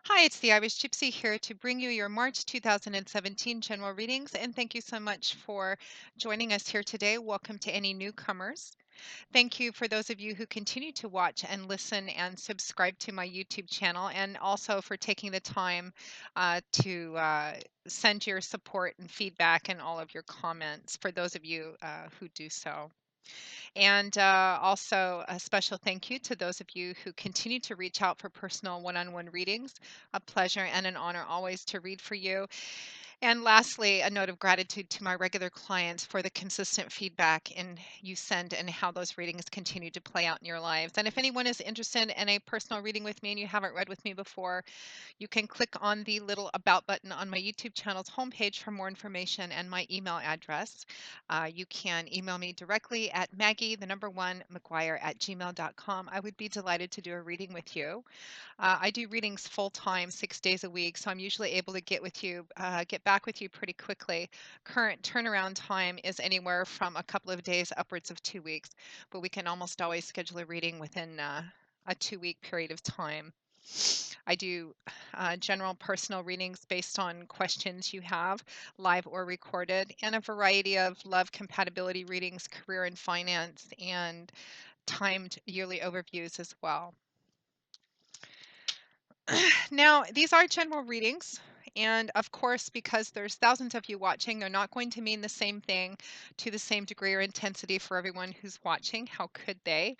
Hi, it's the Irish Gypsy here to bring you your March 2017 general readings, and thank you so much for joining us here today. Welcome to any newcomers. Thank you for those of you who continue to watch and listen and subscribe to my YouTube channel, and also for taking the time to send your support and feedback and all of your comments for those of you who do so. And also a special thank you to those of you who continue to reach out for personal one-on-one readings. A pleasure and an honor always to read for you. And lastly, a note of gratitude to my regular clients for the consistent feedback you send and how those readings continue to play out in your lives. And if anyone is interested in a personal reading with me and you haven't read with me before, you can click on the little About button on my YouTube channel's homepage for more information and my email address. You can email me directly at Maggie, the number one, McGuire@gmail.com. I would be delighted to do a reading with you. I do readings full time, 6 days a week, so I'm usually able to get back with you pretty quickly. Current turnaround time is anywhere from a couple of days upwards of 2 weeks, but we can almost always schedule a reading within a 2 week period of time. I do general personal readings based on questions you have, live or recorded, and a variety of love compatibility readings, career and finance, and timed yearly overviews as well. Now, these are general readings, and of course, because there's thousands of you watching, they're not going to mean the same thing to the same degree or intensity for everyone who's watching. How could they?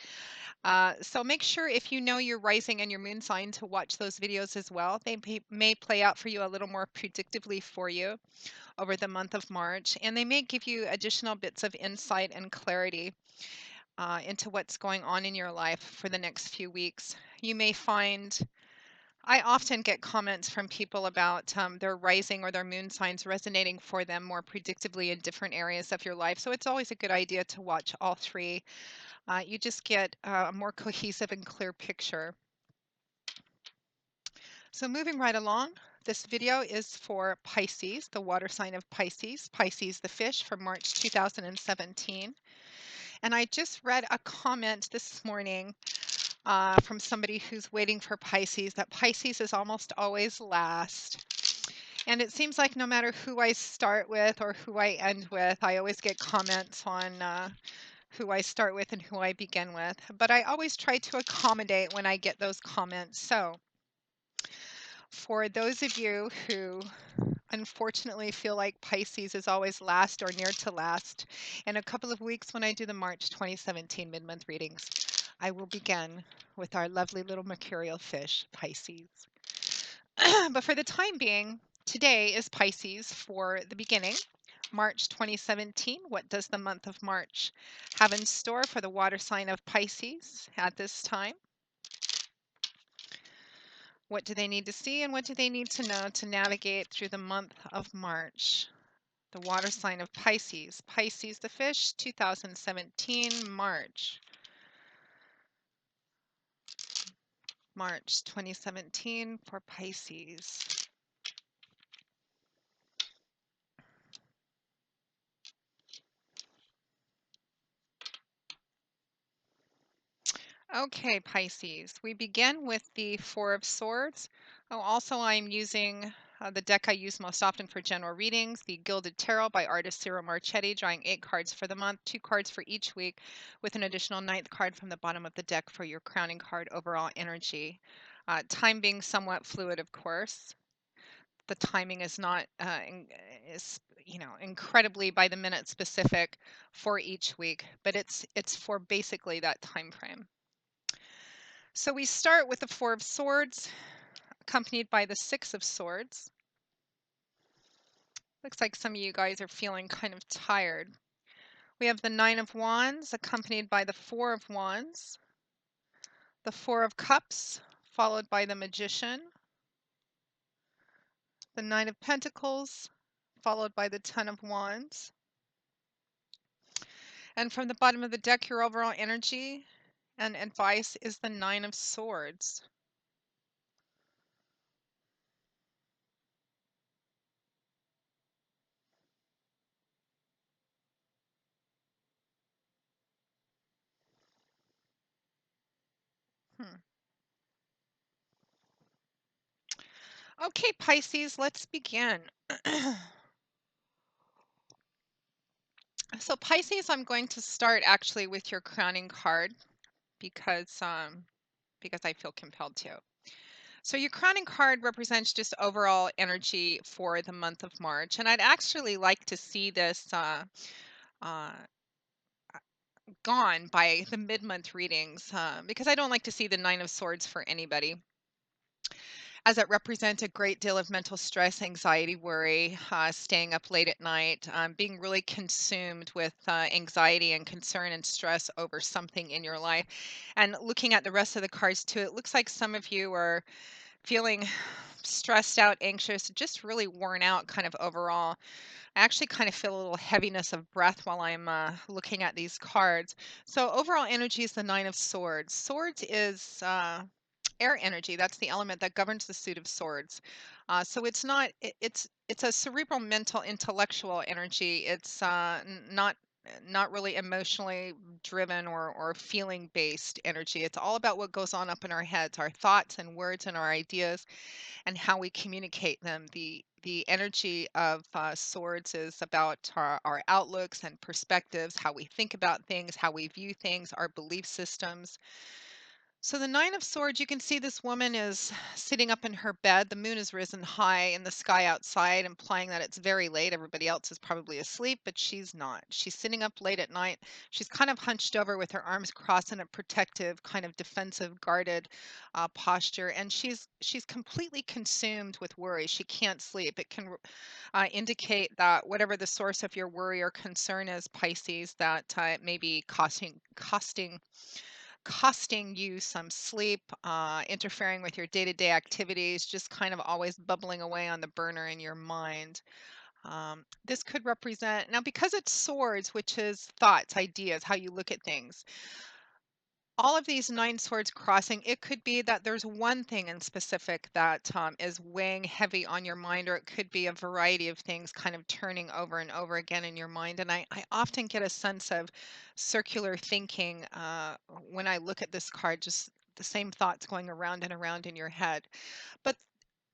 So make sure if you know your rising and your moon sign to watch those videos as well. They may play out for you a little more predictively for you over the month of March, and they may give you additional bits of insight and clarity into what's going on in your life for the next few weeks. You may find I often get comments from people about their rising or their moon signs resonating for them more predictably in different areas of your life. So it's always a good idea to watch all three. You just get a more cohesive and clear picture. So moving right along, this video is for Pisces, the water sign of Pisces, Pisces the fish for March 2017. And I just read a comment this morning from somebody who's waiting for Pisces, that Pisces is almost always last. And it seems like no matter who I start with or who I end with, I always get comments on who I start with and who I begin with. But I always try to accommodate when I get those comments. So for those of you who unfortunately feel like Pisces is always last or near to last, in a couple of weeks when I do the March 2017 mid-month readings, I will begin with our lovely little mercurial fish, Pisces. But for the time being, today is Pisces for the beginning. March 2017. What does the month of March have in store for the water sign of Pisces at this time? What do they need to see and what do they need to know to navigate through the month of March? The water sign of Pisces. Pisces the fish, 2017, March. March 2017 for Pisces. Okay, Pisces. We begin with the Four of Swords. Oh, also, I'm using the deck I use most often for general readings, the Gilded Tarot by artist Ciro Marchetti, drawing 8 cards for the month, 2 cards for each week, with an additional 9th card from the bottom of the deck for your crowning card overall energy. Time being somewhat fluid, of course. The timing is not is incredibly by the minute specific for each week, but it's for basically that time frame. So we start with the Four of Swords, accompanied by the Six of Swords. Looks like some of you guys are feeling kind of tired. We have the Nine of Wands, accompanied by the Four of Wands, the Four of Cups, followed by the Magician, the Nine of Pentacles, followed by the Ten of Wands. And from the bottom of the deck, your overall energy and advice is the Nine of Swords. Okay, Pisces, let's begin. So Pisces, I'm going to start actually with your crowning card because I feel compelled to. So your crowning card represents just overall energy for the month of March, and I'd actually like to see this uh, gone by the mid-month readings because I don't like to see the Nine of Swords for anybody, as it represents a great deal of mental stress, anxiety, worry, staying up late at night, being really consumed with anxiety and concern and stress over something in your life. And looking at the rest of the cards too, it looks like some of you are feeling stressed out, anxious, just really worn out kind of overall. I actually kind of feel a little heaviness of breath while I'm looking at these cards. So overall energy is the Nine of Swords. Swords is air energy. That's the element that governs the suit of swords. So it's not. It's a cerebral, mental, intellectual energy. It's not really emotionally driven or feeling based energy. It's all about what goes on up in our heads, our thoughts and words and our ideas, and how we communicate them. The energy of swords is about our outlooks and perspectives, how we think about things, how we view things, our belief systems. So the Nine of Swords, you can see this woman is sitting up in her bed. The moon has risen high in the sky outside, implying that it's very late. Everybody else is probably asleep, but she's not. She's sitting up late at night. She's kind of hunched over with her arms crossed in a protective, kind of defensive, guarded posture, and she's completely consumed with worry. She can't sleep. It can indicate that whatever the source of your worry or concern is, Pisces, that it may be costing you some sleep, interfering with your day-to-day activities, just kind of always bubbling away on the burner in your mind. This could represent, now because it's swords, which is thoughts, ideas, how you look at things, all of these nine swords crossing, it could be that there's one thing in specific that is weighing heavy on your mind, or it could be a variety of things kind of turning over and over again in your mind. And I often get a sense of circular thinking when I look at this card, just the same thoughts going around and around in your head. But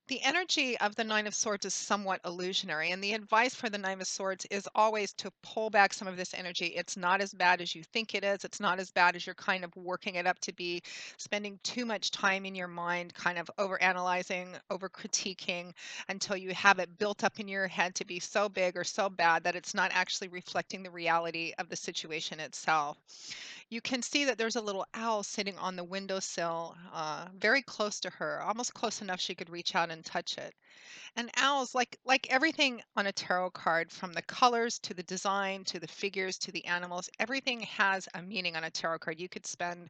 the energy of the Nine of Swords is somewhat illusionary, and the advice for the Nine of Swords is always to pull back some of this energy. It's not as bad as you think it is. It's not as bad as you're kind of working it up to be, spending too much time in your mind, kind of over analyzing, over critiquing until you have it built up in your head to be so big or so bad that it's not actually reflecting the reality of the situation itself. You can see that there's a little owl sitting on the windowsill, very close to her, almost close enough she could reach out and touch it. And owls, like everything on a tarot card, from the colors to the design to the figures to the animals, everything has a meaning on a tarot card. You could spend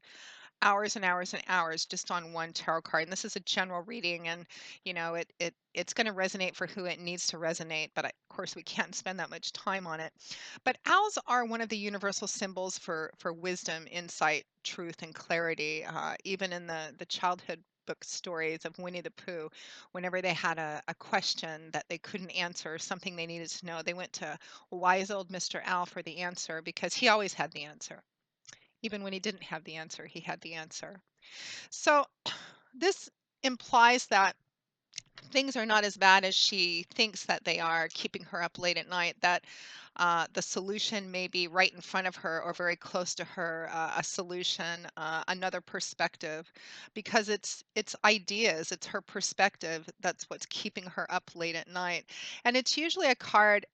hours and hours and hours just on one tarot card. And this is a general reading, and it's going to resonate for who it needs to resonate. But of course, we can't spend that much time on it. But owls are one of the universal symbols for wisdom, insight, truth, and clarity. Even in the childhood book stories of Winnie the Pooh, whenever they had a question that they couldn't answer, something they needed to know, they went to wise old Mr. Owl for the answer because he always had the answer. Even when he didn't have the answer, he had the answer. So this implies that things are not as bad as she thinks that they are, keeping her up late at night, that the solution may be right in front of her or very close to her, a solution, another perspective, because it's ideas, it's her perspective that's what's keeping her up late at night. And it's usually a card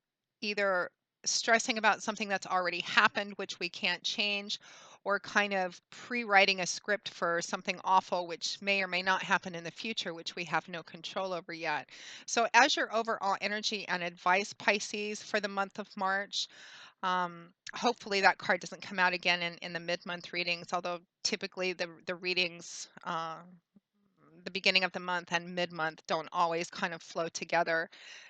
either stressing about something that's already happened, which we can't change, or kind of pre-writing a script for something awful which may or may not happen in the future, which we have no control over yet. So as your overall energy and advice, Pisces, for the month of March, hopefully that card doesn't come out again in the mid-month readings, although typically the readings, the beginning of the month and mid-month, don't always kind of flow together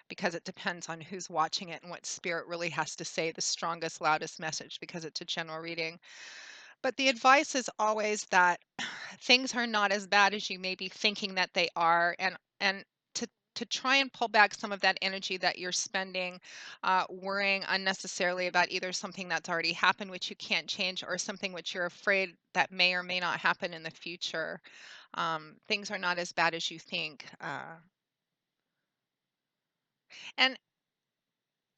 because it depends on who's watching it and what spirit really has to say the strongest, loudest message, because it's a general reading. But the advice is always that things are not as bad as you may be thinking that they are, and to try and pull back some of that energy that you're spending worrying unnecessarily about either something that's already happened which you can't change, or something which you're afraid that may or may not happen in the future. Things are not as bad as you think. And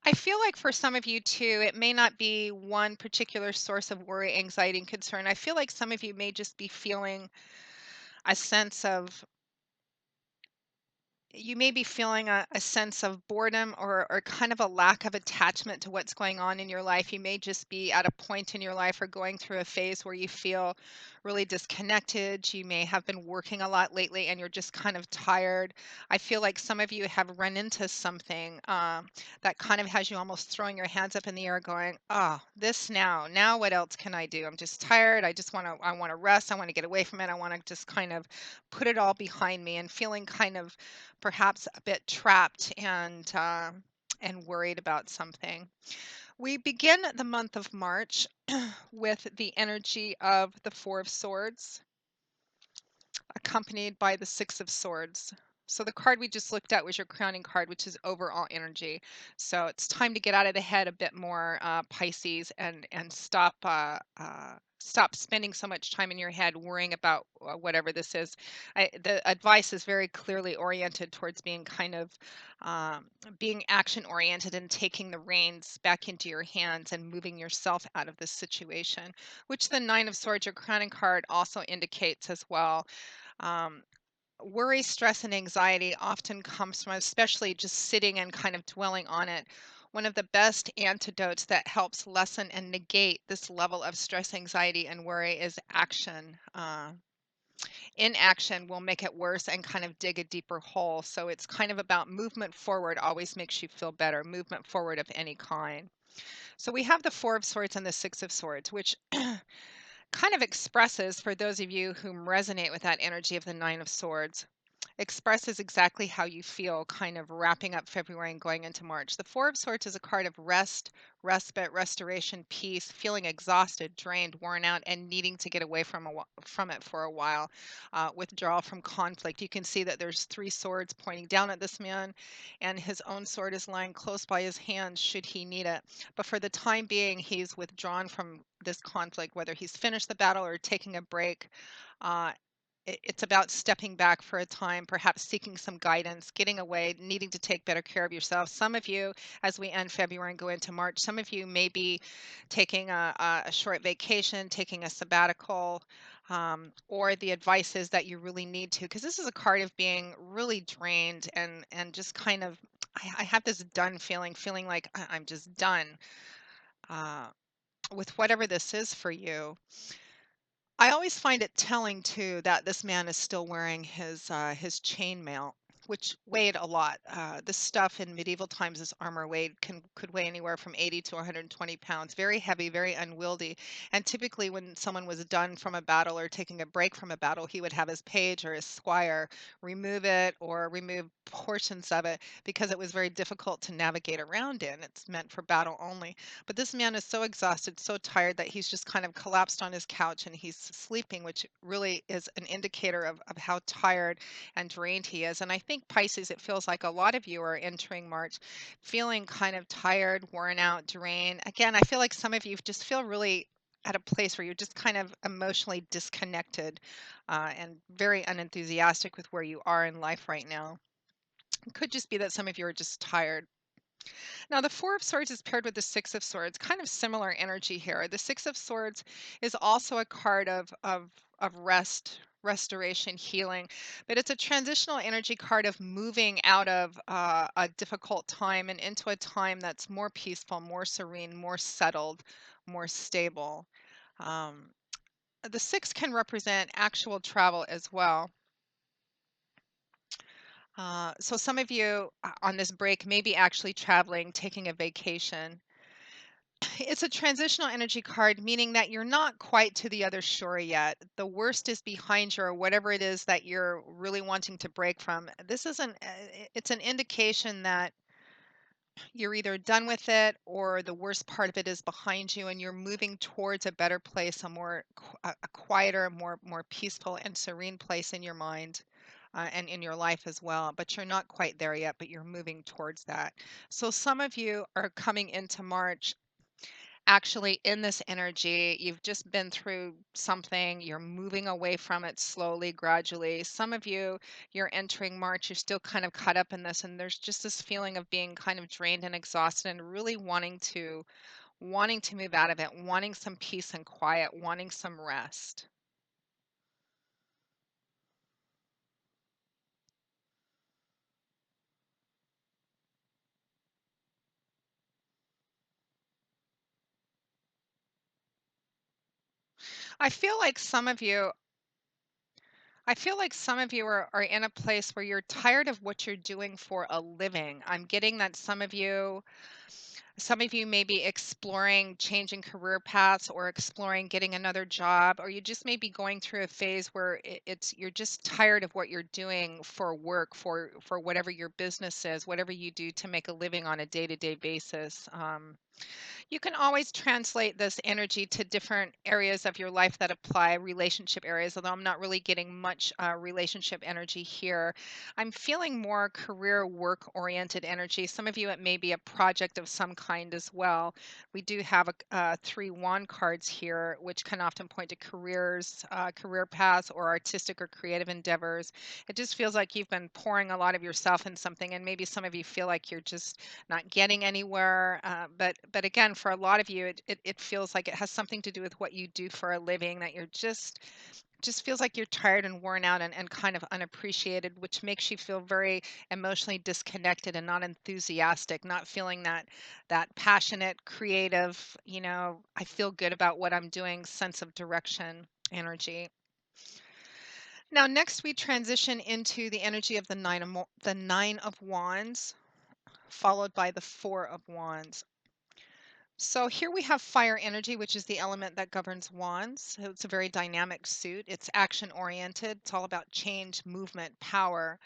I feel like for some of you too, it may not be one particular source of worry, anxiety, and concern. I feel like some of you may just be feeling a sense of you may be feeling a sense of boredom or kind of a lack of attachment to what's going on in your life. You may just be at a point in your life or going through a phase where you feel really disconnected. You may have been working a lot lately and you're just kind of tired. I feel like some of you have run into something that kind of has you almost throwing your hands up in the air going, oh, this now what else can I do? I'm just tired. I want to rest. I want to get away from it. I want to just kind of put it all behind me and feeling kind of perhaps a bit trapped and worried about something. We begin the month of March with the energy of the Four of Swords, accompanied by the Six of Swords. So the card we just looked at was your crowning card, which is overall energy. So it's time to get out of the head a bit more, Pisces, and stop spending so much time in your head worrying about whatever this is. The advice is very clearly oriented towards being kind of um, being action oriented and taking the reins back into your hands and moving yourself out of this situation, which the Nine of Swords, your crowning card, also indicates as well. um, Worry, stress, and anxiety often comes from especially just sitting and kind of dwelling on it. One of the best antidotes that helps lessen and negate this level of stress, anxiety, and worry is action. Inaction will make it worse and kind of dig a deeper hole. So it's kind of about movement forward, always makes you feel better, movement forward of any kind. So we have the Four of Swords and the Six of Swords, which kind of expresses, for those of you who resonate with that energy of the Nine of Swords, expresses exactly how you feel kind of wrapping up February and going into March. The Four of Swords is a card of rest, respite, restoration, peace, feeling exhausted, drained, worn out, and needing to get away from it for a while. Withdrawal from conflict. You can see that there's three swords pointing down at this man, and his own sword is lying close by his hand should he need it. But for the time being, he's withdrawn from this conflict, whether he's finished the battle or taking a break. Uh, it's about stepping back for a time, perhaps seeking some guidance, getting away, needing to take better care of yourself. Some of you, as we end February and go into March, some of you may be taking a short vacation, taking a sabbatical, or the advice is that you really need to, because this is a card of being really drained and just kind of, I have this done feeling like I'm just done uh, with whatever this is for you. I always find it telling too that this man is still wearing his chainmail, which weighed a lot. This stuff in medieval times, this armor could weigh anywhere from 80 to 120 pounds. Very heavy, very unwieldy. And typically, when someone was done from a battle or taking a break from a battle, he would have his page or his squire remove it or remove portions of it because it was very difficult to navigate around in. It's meant for battle only. But this man is so exhausted, so tired that he's just kind of collapsed on his couch and he's sleeping, which really is an indicator of how tired and drained he is. And I think Pisces, it feels like a lot of you are entering March feeling kind of tired, worn out, drained. Again, I feel like some of you just feel really at a place where you're just kind of emotionally disconnected and very unenthusiastic with where you are in life right now. It could just be that some of you are just tired. Now, the Four of Swords is paired with the Six of Swords, kind of similar energy here. The Six of Swords is also a card of rest, restoration, healing, but it's a transitional energy card of moving out of a difficult time and into a time that's more peaceful, more serene, more settled, more stable. Um, the six can represent actual travel as well. So some of you on this break may be actually traveling, taking a vacation. It's a transitional energy card, meaning that you're not quite to the other shore yet. The worst is behind you, or whatever it is that you're really wanting to break from. This is it's an indication that you're either done with it or the worst part of it is behind you and you're moving towards a better place, a quieter, more peaceful and serene place in your mind. And in your life as well, but you're not quite there yet, but you're moving towards that. So some of you are coming into March actually in this energy. You've just been through something, you're moving away from it slowly, gradually. Some of you, you're entering March, you're still kind of caught up in this, and there's just this feeling of being kind of drained and exhausted and really wanting to move out of it, wanting some peace and quiet, wanting some rest. I feel like some of you I feel like some of you are in a place where you're tired of what you're doing for a living. I'm getting that some of you may be exploring changing career paths or exploring getting another job, or you just may be going through a phase where it's you're just tired of what you're doing for work, for whatever your business is, whatever you do to make a living on a day-to-day basis. You can always translate this energy to different areas of your life that apply, relationship areas, although I'm not really getting much relationship energy here. I'm feeling more career work oriented energy. Some of you, it may be a project of some kind as well. We do have three wand cards here, which can often point to careers, career paths, or artistic or creative endeavors. It just feels like you've been pouring a lot of yourself in something, and maybe some of you feel like you're just not getting anywhere. But again, for a lot of you, it feels like it has something to do with what you do for a living, that you're just feels like you're tired and worn out and kind of unappreciated, which makes you feel very emotionally disconnected and not enthusiastic, not feeling that passionate, creative, I feel good about what I'm doing, sense of direction energy. Now, next we transition into the energy of the nine of wands, followed by the four of wands. So here we have fire energy, which is the element that governs wands. So it's a very dynamic suit. It's action oriented. It's all about change, movement, power.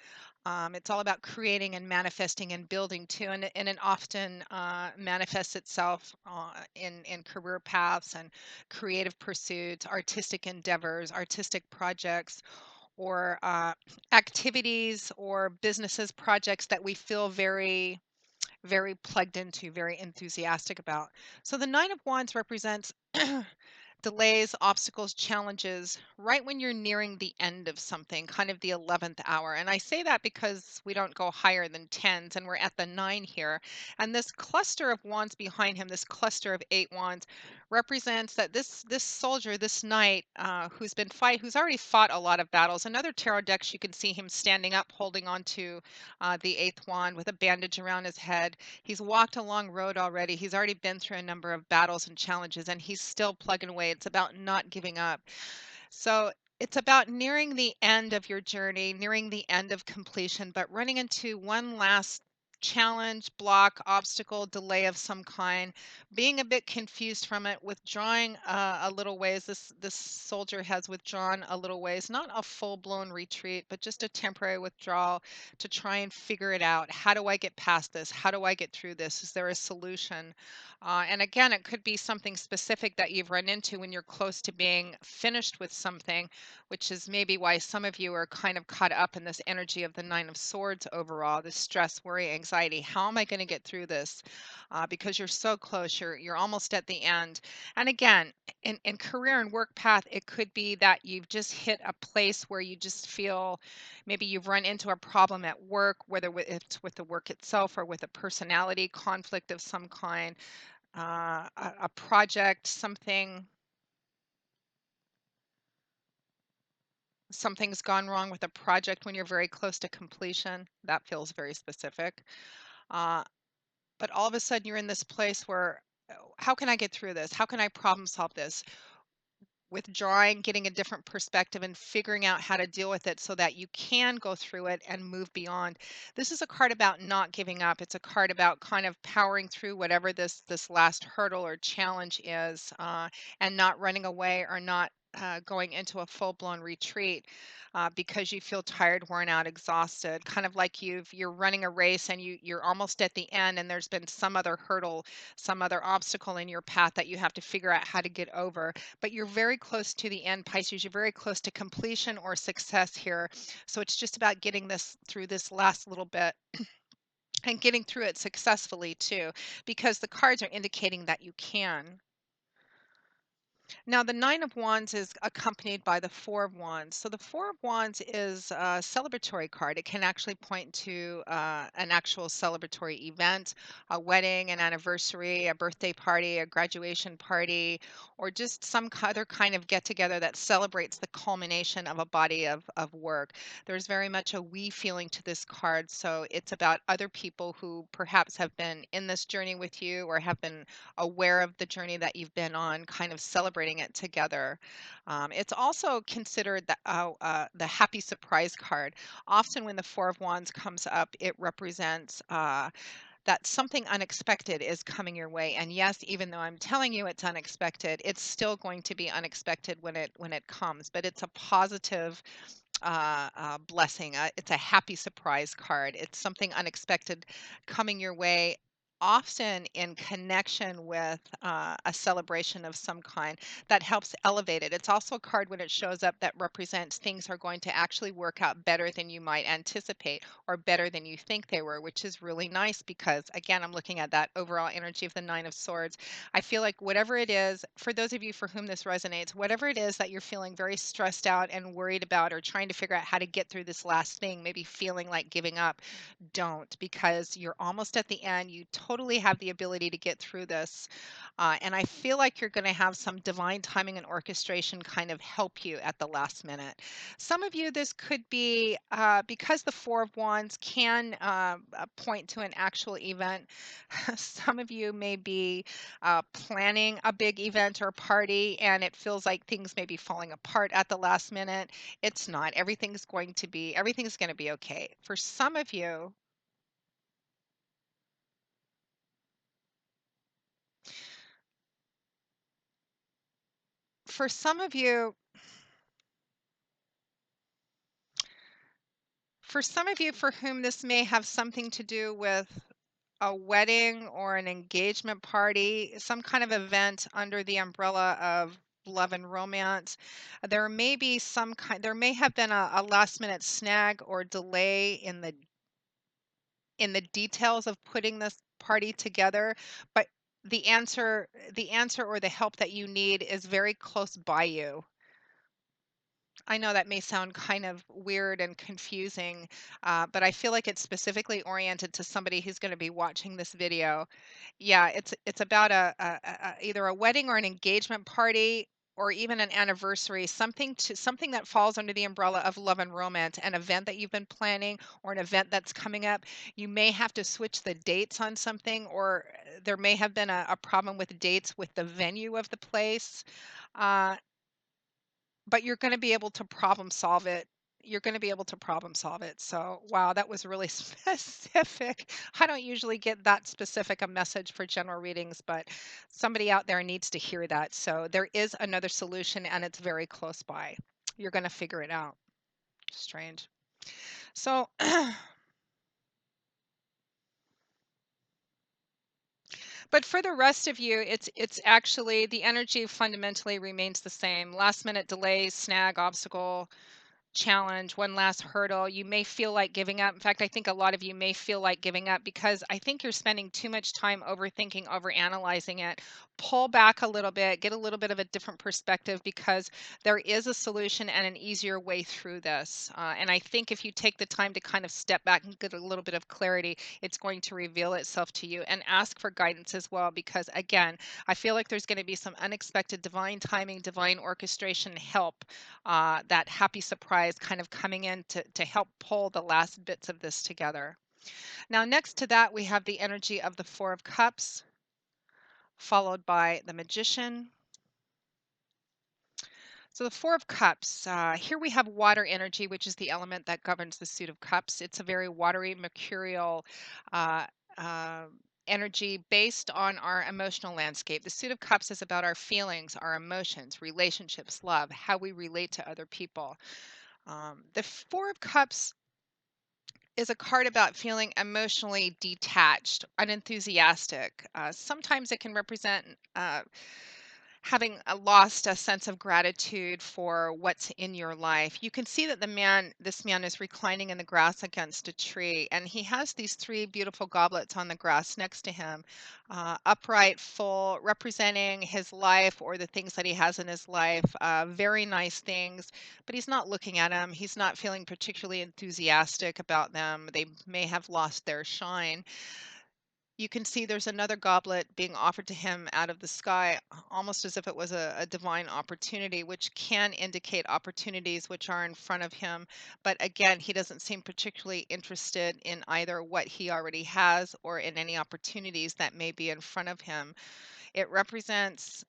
It's all about creating and manifesting and building too. And it often manifests itself in career paths and creative pursuits, artistic endeavors, artistic projects, or activities or businesses, projects that we feel very plugged into, very enthusiastic about. So the Nine of Wands represents delays, obstacles, challenges right when you're nearing the end of something, kind of the 11th hour. And I say that because we don't go higher than tens, and we're at the nine here. And this cluster of wands behind him, this cluster of eight wands, represents that this soldier, this knight, who's already fought a lot of battles. In other tarot decks, you can see him standing up, holding on to the eighth wand with a bandage around his head. He's walked a long road already. He's already been through a number of battles and challenges, and he's still plugging away. It's about not giving up. So it's about nearing the end of your journey, nearing the end of completion, but running into one last challenge, block, obstacle, delay of some kind, being a bit confused from it, withdrawing a little ways. This soldier has withdrawn a little ways, not a full-blown retreat, but just a temporary withdrawal to try and figure it out. How do I get past this? How do I get through this? Is there a solution? And again, it could be something specific that you've run into when you're close to being finished with something, which is maybe why some of you are kind of caught up in this energy of the Nine of Swords overall, this stress, worry, anxiety. How am I going to get through this? Because you're so close, you're almost at the end. And again, in career and work path, it could be that you've just hit a place where you just feel maybe you've run into a problem at work, whether it's with the work itself or with a personality conflict of some kind, a project, something's gone wrong with a project when you're very close to completion. That feels very specific. Uh, but all of a sudden, you're in this place where, how can I get through this? How can I problem solve this? Withdrawing, getting a different perspective, and figuring out how to deal with it so that you can go through it and move beyond. This is a card about not giving up. It's a card about kind of powering through whatever this last hurdle or challenge is, and not running away or not going into a full-blown retreat because you feel tired, worn out, exhausted. Kind of like you're running a race and you're almost at the end, and there's been some other hurdle, some other obstacle in your path that you have to figure out how to get over, but you're very close to the end, Pisces. You're very close to completion or success here. So it's just about getting this through this last little bit and getting through it successfully too, because the cards are indicating that you can. Now, the Nine of Wands is accompanied by the Four of Wands. So, the Four of Wands is a celebratory card. It can actually point to an actual celebratory event, a wedding, an anniversary, a birthday party, a graduation party, or just some other kind of get together that celebrates the culmination of a body of work. There's very much a we feeling to this card. So, it's about other people who perhaps have been in this journey with you or have been aware of the journey that you've been on, kind of celebrating it together. It's also considered the happy surprise card. Often, when the Four of Wands comes up, it represents that something unexpected is coming your way. And yes, even though I'm telling you it's unexpected, it's still going to be unexpected when it comes. But it's a positive blessing. It's a happy surprise card. It's something unexpected coming your way, often in connection with a celebration of some kind that helps elevate it. It's also a card when it shows up that represents things are going to actually work out better than you might anticipate or better than you think they were, which is really nice because, again, I'm looking at that overall energy of the Nine of Swords. I feel like whatever it is, for those of you for whom this resonates, whatever it is that you're feeling very stressed out and worried about or trying to figure out how to get through this last thing, maybe feeling like giving up, don't, because you're almost at the end. You totally have the ability to get through this. And I feel like you're going to have some divine timing and orchestration kind of help you at the last minute. Some of you, this could be because the Four of Wands can point to an actual event. Some of you may be planning a big event or party and it feels like things may be falling apart at the last minute. It's not. Everything's going to be okay. For some of you, for some of you for whom this may have something to do with a wedding or an engagement party, some kind of event under the umbrella of love and romance, there may have been a last minute snag or delay in the details of putting this party together, but the answer or the help that you need is very close by you. I know that may sound kind of weird and confusing, but I feel like it's specifically oriented to somebody who's going to be watching this video. Yeah, it's about either a wedding or an engagement party or even an anniversary, something that falls under the umbrella of love and romance, an event that you've been planning or an event that's coming up. You may have to switch the dates on something, or there may have been a problem with dates with the venue of the place. Uh, but you're gonna be able to problem solve it. You're gonna be able to problem solve it. So, wow, that was really specific. I don't usually get that specific a message for general readings, but somebody out there needs to hear that. So there is another solution and it's very close by. You're gonna figure it out. Strange. So, but for the rest of you, it's actually the energy fundamentally remains the same. Last minute delays, snag, obstacle, challenge, one last hurdle. You may feel like giving up. In fact, I think a lot of you may feel like giving up because I think you're spending too much time overthinking, overanalyzing it. Pull back a little bit, get a little bit of a different perspective because there is a solution and an easier way through this. And I think if you take the time to kind of step back and get a little bit of clarity, it's going to reveal itself to you and ask for guidance as well. Because again, I feel like there's going to be some unexpected divine timing, divine orchestration help, that happy surprise kind of coming in to help pull the last bits of this together. Now, next to that, we have the energy of the Four of Cups, followed by the Magician. So the Four of Cups, here we have water energy, which is the element that governs the suit of cups. It's a very watery, mercurial uh, uh, energy based on our emotional landscape. The suit of cups is about our feelings, our emotions, relationships, love, how we relate to other people. The Four of Cups is a card about feeling emotionally detached, unenthusiastic. Sometimes it can represent having lost a sense of gratitude for what's in your life. You can see that this man is reclining in the grass against a tree, and he has these three beautiful goblets on the grass next to him, upright, full, representing his life or the things that he has in his life. Very nice things, but he's not looking at them. He's not feeling particularly enthusiastic about them. They may have lost their shine. You can see there's another goblet being offered to him out of the sky, almost as if it was a divine opportunity, which can indicate opportunities which are in front of him. But again, he doesn't seem particularly interested in either what he already has or in any opportunities that may be in front of him. It represents,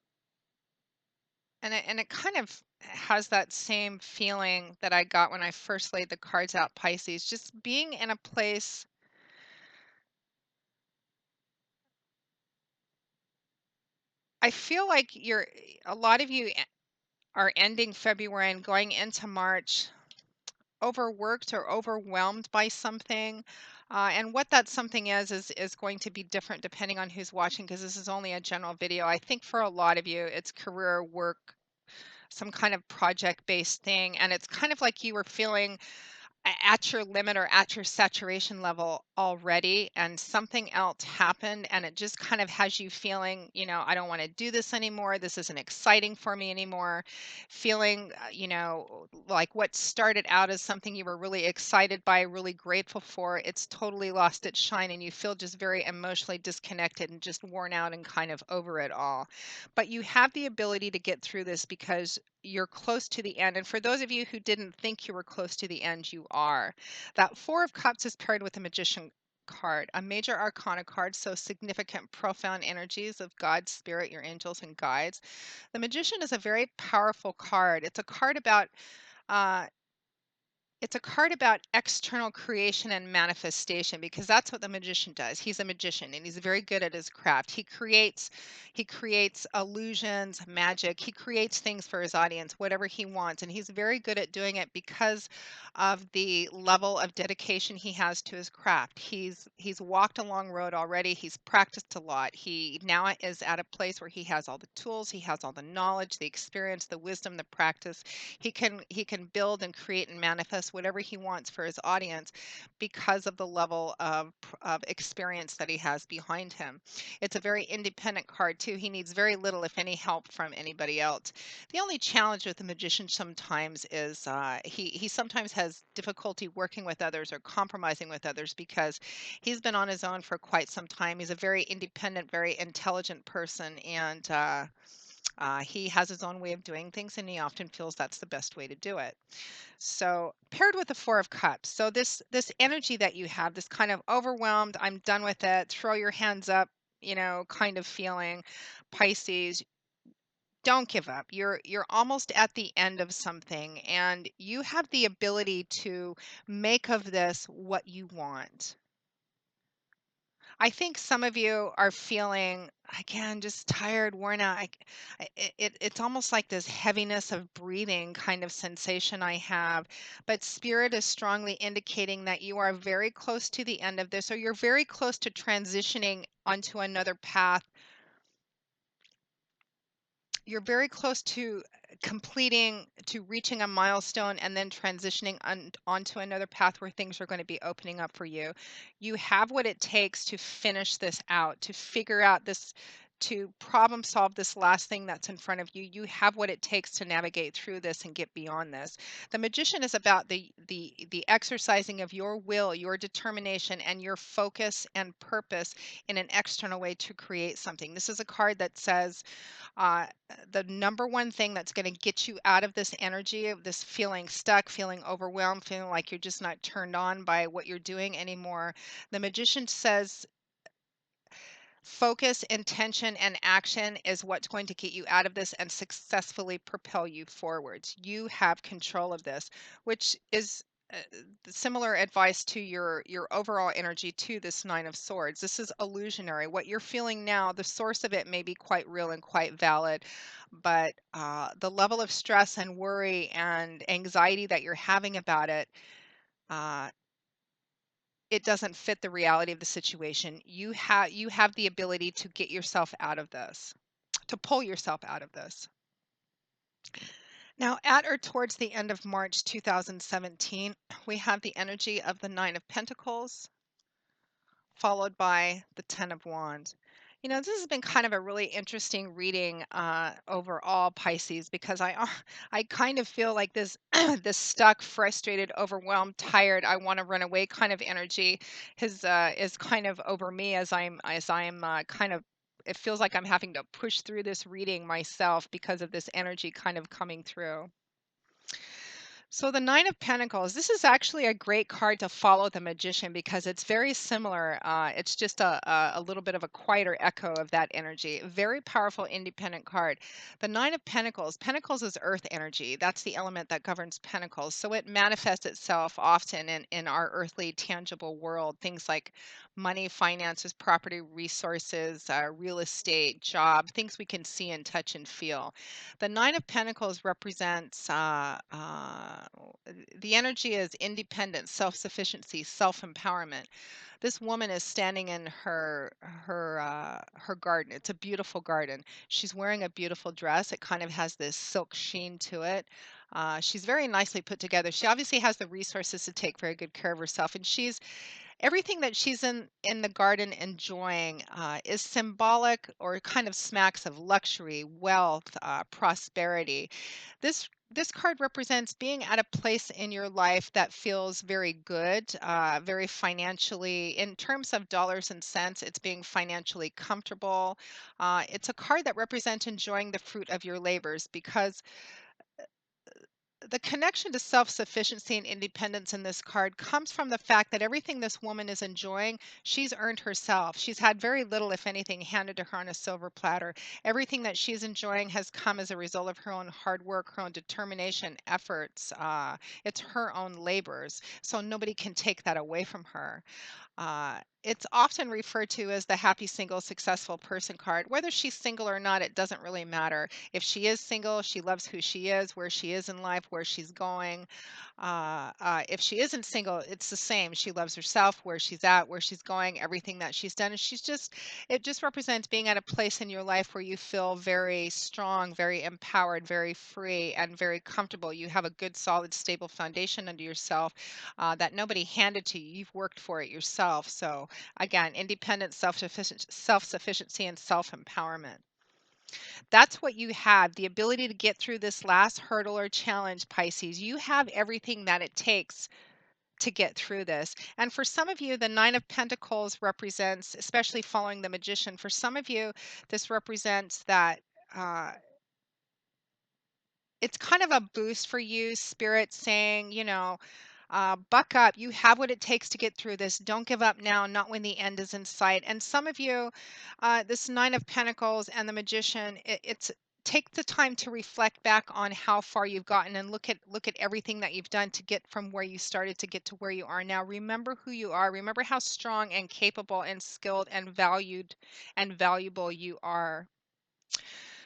and it kind of has that same feeling that I got when I first laid the cards out, Pisces, just being in a place. I feel like a lot of you are ending February and going into March overworked or overwhelmed by something. And what that something is going to be different depending on who's watching, because this is only a general video. I think for a lot of you, it's career, work, some kind of project-based thing, and it's kind of like you were feeling at your limit or at your saturation level already, and something else happened, and it just kind of has you feeling, I don't want to do this anymore, this isn't exciting for me anymore, feeling, like what started out as something you were really excited by, really grateful for, it's totally lost its shine, and you feel just very emotionally disconnected and just worn out and kind of over it all. But you have the ability to get through this because you're close to the end. And for those of you who didn't think you were close to the end, you are. That Four of Cups is paired with the Magician card, a major arcana card, so significant, profound energies of God's spirit, your angels and guides. The Magician is a very powerful card. Uh, it's a card about external creation and manifestation, because that's what the magician does. He's a magician and he's very good at his craft. He creates illusions, magic. He creates things for his audience, whatever he wants, and he's very good at doing it because of the level of dedication he has to his craft. He's walked a long road already. He's practiced a lot. He now is at a place where he has all the tools, he has all the knowledge, the experience, the wisdom, the practice. He can build and create and manifest whatever he wants for his audience because of the level of experience that he has behind him. It's a very independent card too. He needs very little, if any, help from anybody else. The only challenge with the magician sometimes is he sometimes has difficulty working with others or compromising with others because he's been on his own for quite some time. He's a very independent, very intelligent person, and he has his own way of doing things, and he often feels that's the best way to do it. So paired with the Four of Cups, so this energy that you have, this kind of overwhelmed, I'm done with it, throw your hands up, kind of feeling, Pisces. Don't give up. You're almost at the end of something, and you have the ability to make of this what you want. I think some of you are feeling, again, just tired, worn out. It's almost like this heaviness of breathing kind of sensation I have. But Spirit is strongly indicating that you are very close to the end of this, or you're very close to transitioning onto another path. You're very close to reaching a milestone and then transitioning onto another path where things are going to be opening up for you. You have what it takes to finish this out, to figure out this, to problem solve this last thing that's in front of you. You have what it takes to navigate through this and get beyond this. The magician is about the exercising of your will, your determination, and your focus and purpose in an external way to create something. This is a card that says, uh, the number one thing that's going to get you out of this energy of this feeling stuck, feeling overwhelmed, feeling like you're just not turned on by what you're doing anymore. The magician says focus, intention, and action is what's going to get you out of this and successfully propel you forwards. You have control of this, which is uh, similar advice to your overall energy to this Nine of Swords. This is illusionary. What you're feeling now, the source of it may be quite real and quite valid, but the level of stress and worry and anxiety that you're having about it, uh, it doesn't fit the reality of the situation. You have the ability to get yourself out of this. to pull yourself out of this. Now, at or towards the end of March 2017, we have the energy of the Nine of Pentacles, followed by the Ten of Wands. You know, this has been kind of a really interesting reading overall, Pisces, because I kind of feel like this this stuck, frustrated, overwhelmed, tired, I want to run away kind of energy is kind of over me as I'm kind of, it feels like I'm having to push through this reading myself because of this energy kind of coming through. So the Nine of Pentacles, this is actually a great card to follow the Magician because it's very similar. It's just a little bit of a quieter echo of that energy. Very powerful, independent card. The Nine of Pentacles, Pentacles is earth energy. That's the element that governs Pentacles. So it manifests itself often in our earthly, tangible world. Things like money, finances, property, resources, real estate, job, things we can see and touch and feel. The Nine of Pentacles represents the energy is independence, self-sufficiency, self-empowerment. This woman is standing in her garden. It's a beautiful garden. She's wearing a beautiful dress. It kind of has this silk sheen to it. She's very nicely put together. She obviously has the resources to take very good care of herself, and she's everything that she's in the garden enjoying is symbolic or kind of smacks of luxury, wealth, prosperity. This card represents being at a place in your life that feels very good, very financially, in terms of dollars and cents, it's being financially comfortable. It's a card that represents enjoying the fruit of your labors because the connection to self-sufficiency and independence in this card comes from the fact that everything this woman is enjoying, she's earned herself. She's had very little, if anything, handed to her on a silver platter. Everything that she's enjoying has come as a result of her own hard work, her own determination, efforts. It's her own labors. So nobody can take that away from her. It's often referred to as the happy single successful person card. Whether she's single or not, it doesn't really matter. If she is single, she loves who she is, where she is in life, where she's going. If she isn't single, it's the same. She loves herself, where she's at, where she's going, everything that she's done. And it just represents being at a place in your life where you feel very strong, very empowered, very free, and very comfortable. You have a good, solid, stable foundation under yourself that nobody handed to you. You've worked for it yourself. So again, independence, self-sufficiency, and self-empowerment. That's what you have, the ability to get through this last hurdle or challenge, Pisces. You have everything that it takes to get through this. And for some of you, the Nine of Pentacles represents, especially following the Magician, for some of you, this represents that uh, it's kind of a boost for you, spirit saying, buck up. You have what it takes to get through this. Don't give up now, not when the end is in sight. And some of you, this Nine of Pentacles and the Magician, it's take the time to reflect back on how far you've gotten and look at everything that you've done to get from where you started to get to where you are now. Remember who you are. Remember how strong and capable and skilled and valued and valuable you are.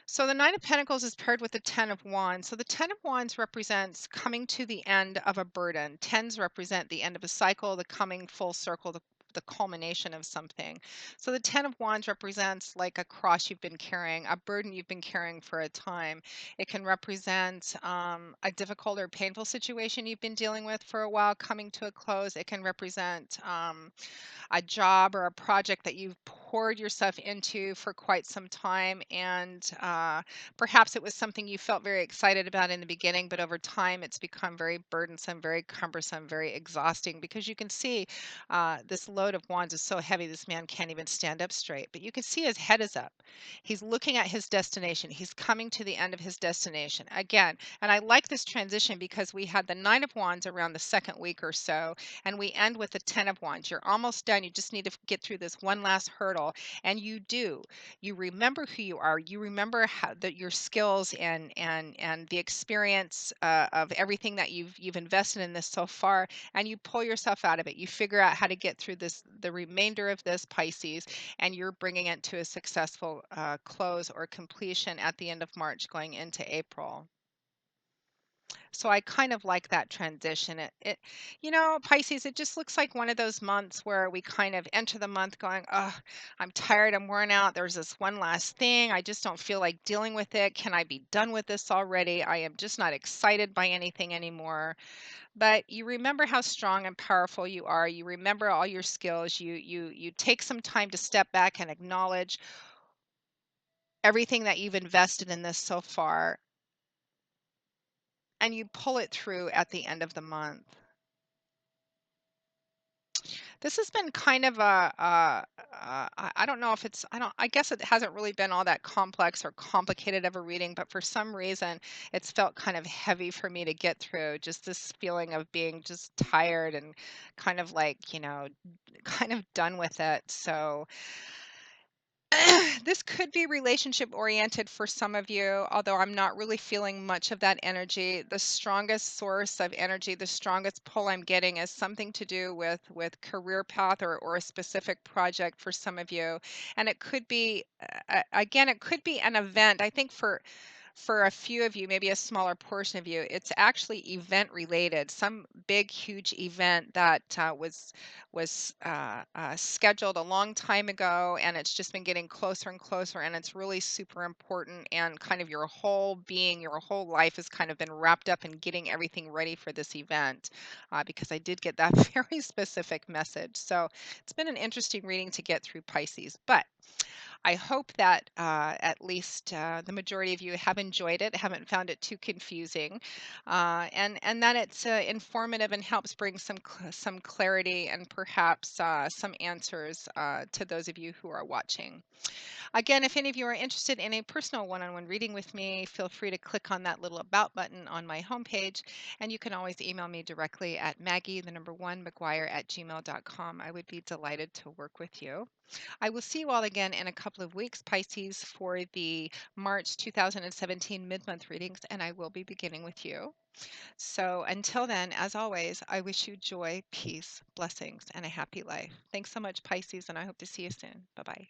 So the Nine of Pentacles is paired with the Ten of Wands. So the Ten of Wands represents coming to the end of a burden. Tens represent the end of a cycle, the coming full circle, the culmination of something. So the Ten of Wands represents like a cross you've been carrying, a burden you've been carrying for a time. It can represent a difficult or painful situation you've been dealing with for a while coming to a close. It can represent a job or a project that you've poured yourself into for quite some time. And perhaps it was something you felt very excited about in the beginning, but over time it's become very burdensome, very cumbersome, very exhausting because you can see this load of wands is so heavy, this man can't even stand up straight. But you can see his head is up. He's looking at his destination. He's coming to the end of his destination. Again, and I like this transition because we had the Nine of Wands around the second week or so, and we end with the Ten of Wands. You're almost done. You just need to get through this one last hurdle. And you do. You remember who you are. You remember how that your skills and the experience of everything that you've invested in this so far, and you pull yourself out of it. You figure out how to get through this, the remainder of this, Pisces, and you're bringing it to a successful close or completion at the end of March, going into April. So I kind of like that transition. Pisces, it just looks like one of those months where we kind of enter the month going, oh, I'm tired, I'm worn out. There's this one last thing. I just don't feel like dealing with it. Can I be done with this already? I am just not excited by anything anymore. But you remember how strong and powerful you are. You remember all your skills. You take some time to step back and acknowledge everything that you've invested in this so far, and you pull it through at the end of the month. This has been kind of I don't know if it's, I guess it hasn't really been all that complex or complicated of a reading, but for some reason it's felt kind of heavy for me to get through. Just this feeling of being just tired and kind of like, kind of done with it. So this could be relationship oriented for some of you, although I'm not really feeling much of that energy. The strongest source of energy, the strongest pull I'm getting is something to do with career path or a specific project for some of you. And it could be again, it could be an event. I think for a few of you, maybe a smaller portion of you, it's actually event related. Some big, huge event that was scheduled a long time ago, and it's just been getting closer and closer, and it's really super important. And kind of your whole being, your whole life has kind of been wrapped up in getting everything ready for this event, because I did get that very specific message. So it's been an interesting reading to get through, Pisces, but I hope that at least the majority of you have enjoyed it, haven't found it too confusing, and that it's informative and helps bring some clarity and perhaps some answers to those of you who are watching. Again, if any of you are interested in a personal one-on-one reading with me, feel free to click on that little about button on my homepage, and you can always email me directly at Maggie, the number one, McGuire@gmail.com. I would be delighted to work with you. I will see you all again in a couple of weeks, Pisces, for the March 2017 mid-month readings, and I will be beginning with you. So until then, as always, I wish you joy, peace, blessings, and a happy life. Thanks so much, Pisces, and I hope to see you soon. Bye-bye.